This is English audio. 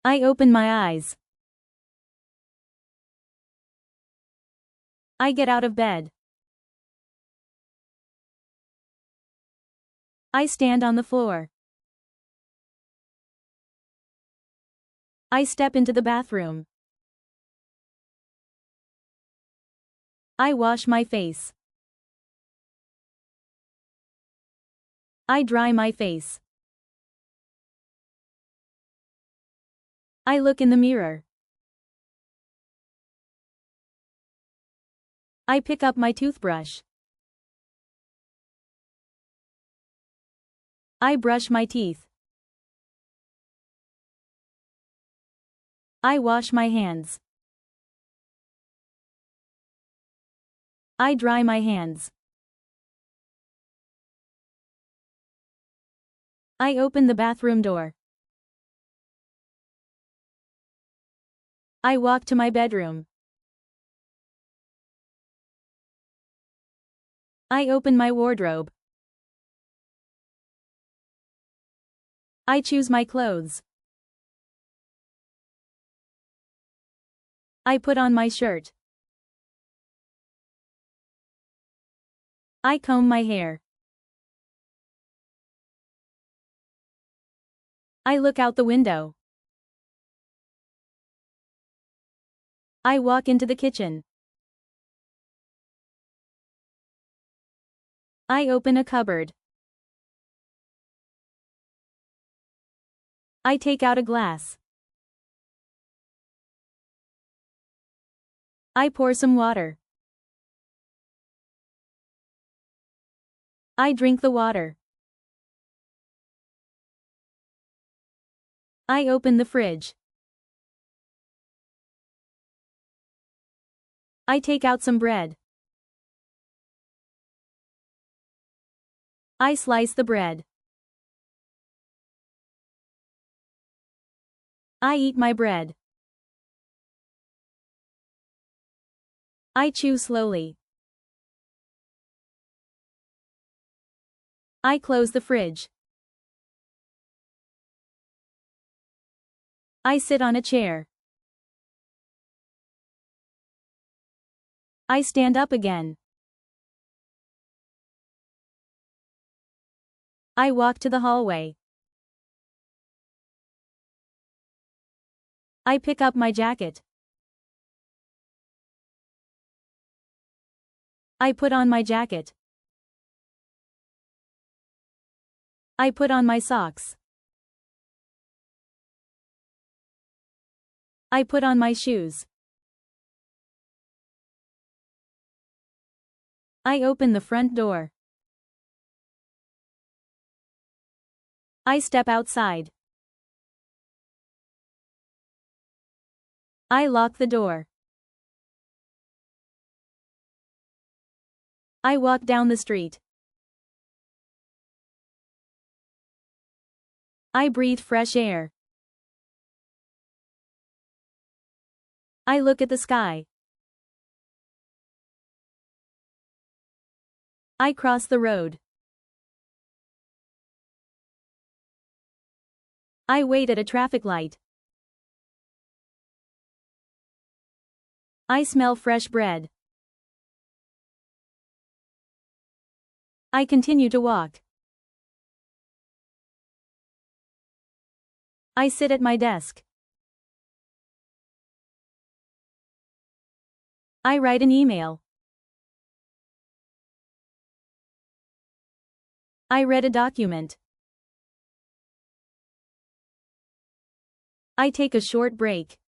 I open my eyes. I get out of bed. I stand on the floor. I step into the bathroom. I wash my face. I dry my face. I look in the mirror. I pick up my toothbrush. I brush my teeth. I wash my hands. I dry my hands. I open the bathroom door. I walk to my bedroom. I open my wardrobe. I choose my clothes. I put on my shirt. I comb my hair. I look out the window. I walk into the kitchen. I open a cupboard. I take out a glass. I pour some water. I drink the water. I open the fridge. I take out some bread. I slice the bread. I eat my bread. I chew slowly. I close the fridge. I sit on a chair. I stand up again. I walk to the hallway. I pick up my jacket. I put on my jacket. I put on my socks. I put on my shoes. I open the front door. I step outside. I lock the door. I walk down the street. I breathe fresh air. I look at the sky. I cross the road. I wait at a traffic light. I smell fresh bread. I continue to walk. I sit at my desk. I write an email. I read a document. I take a short break.